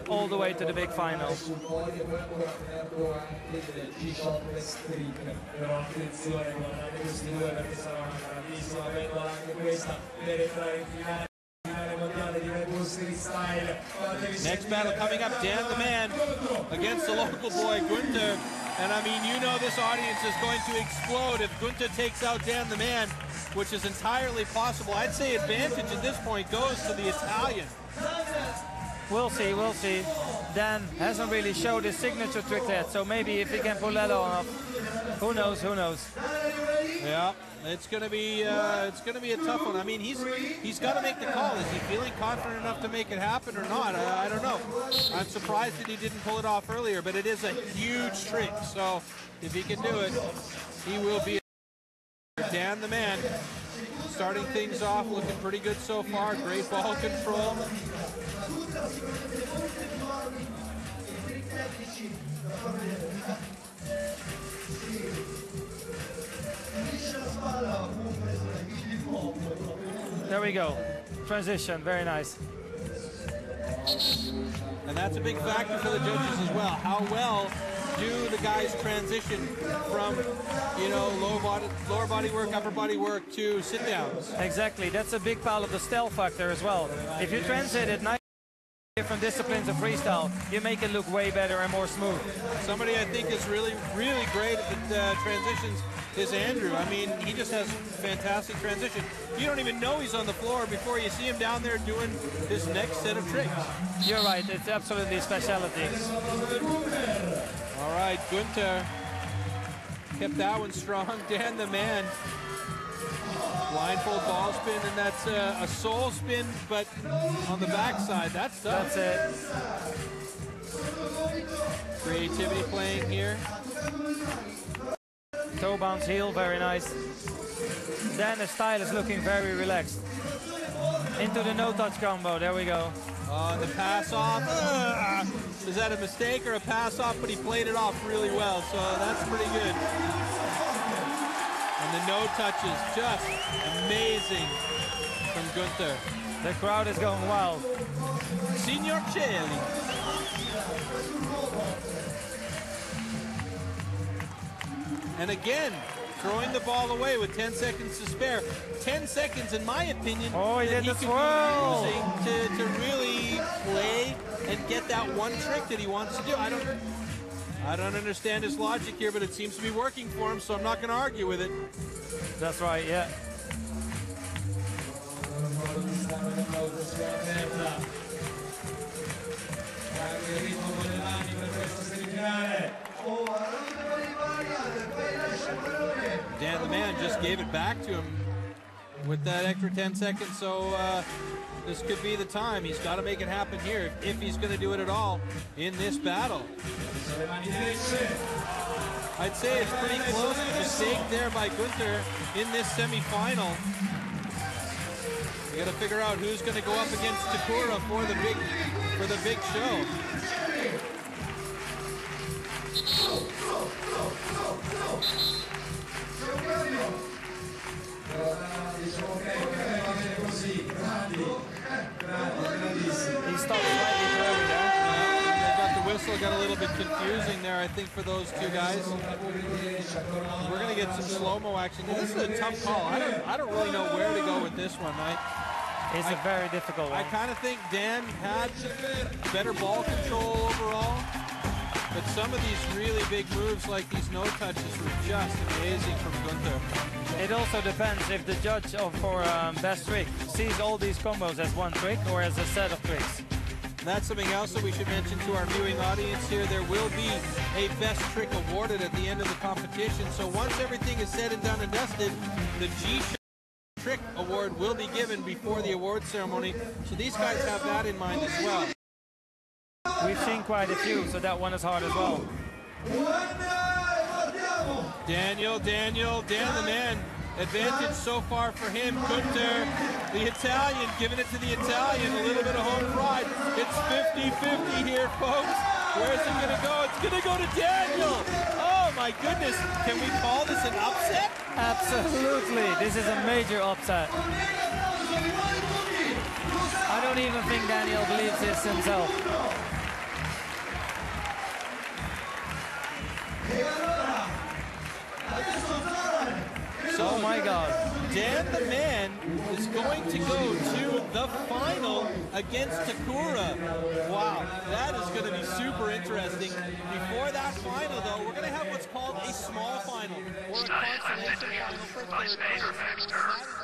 all the way to the big final. Next battle coming up, Dan the Man against the local boy Gunther. And I mean, you know this audience is going to explode if Gunther takes out Dan the Man, which is entirely possible. I'd say advantage at this point goes to the Italian. We'll see, we'll see. Dan hasn't really showed his signature trick yet, so maybe if he can pull that off, who knows, who knows. Yeah, it's gonna be a tough one. I mean, he's got to make the call. Is he feeling confident enough to make it happen or not? I don't know. I'm surprised that he didn't pull it off earlier, but it is a huge trick. So if he can do it, he will be Dan the Man. Starting things off, looking pretty good so far. Great ball control. There we go. Transition, very nice. And that's a big factor for the judges as well. How well do the guys transition from, you know, lower body work, upper body work to sit downs? Exactly, that's a big part of the style factor as well. If you transit it nice, different disciplines of freestyle, you make it look way better and more smooth. Somebody I think is really great at the transitions is Andrew. I mean, he just has fantastic transition. You don't even know he's on the floor before you see him down there doing his next set of tricks. You're right, it's absolutely a specialty. All right, Gunther kept that one strong. Dan the Man. Blindfold ball spin, and that's a soul spin, but on the backside. That's tough. That's it. Creativity playing here. Toe bounce heel, very nice. Dan, the style is looking very relaxed. Into the no-touch combo, there we go. The pass off. Is that a mistake or a pass off? But he played it off really well, so that's pretty good. And the no touches, just amazing from Gunther. The crowd is going wild. Signor Cieli. And again, throwing the ball away with 10 seconds to spare. 10 seconds, in my opinion, oh, he that did he the could swirl. be using to really play and get that one trick that he wants to do. I don't understand his logic here, but it seems to be working for him, so I'm not going to argue with it. That's right, yeah. Dan the Man just gave it back to him with that extra 10 seconds, so this could be the time. He's got to make it happen here if he's going to do it at all in this battle. I'd say it's pretty close to the mistake there by Gunther in this semifinal. We got to figure out who's going to go up against Takura for the big show. He stopped slightly too early there. The whistle got a little bit confusing there, I think, for those two guys. We're going to get some slow-mo action. This is a tough call. I don't really know where to go with this one. It's a very difficult one. I kind of think Dan had better ball control overall, but some of these really big moves, like these no touches, were just amazing from Gunther. It also depends if the judge for best trick sees all these combos as one trick or as a set of tricks. That's something else that we should mention to our viewing audience here. There will be a best trick awarded at the end of the competition. So once everything is said and done and dusted, the G-Show Trick Award will be given before the award ceremony. So these guys have that in mind as well. We've seen quite a few, so that one is hard as well. Dan the Man. Advantage so far for him. Gunther, the Italian, giving it to the Italian. A little bit of home pride. It's 50-50 here, folks. Where's it going to go? It's going to go to Daniel. Oh, my goodness. Can we call this an upset? Absolutely. This is a major upset. I don't even think Daniel believes this himself. Oh my God. Dan the Man is going to go to the final against Takura. Wow, that is going to be super interesting. Before that final, though, we're going to have what's called a small final or a consolation final for third place.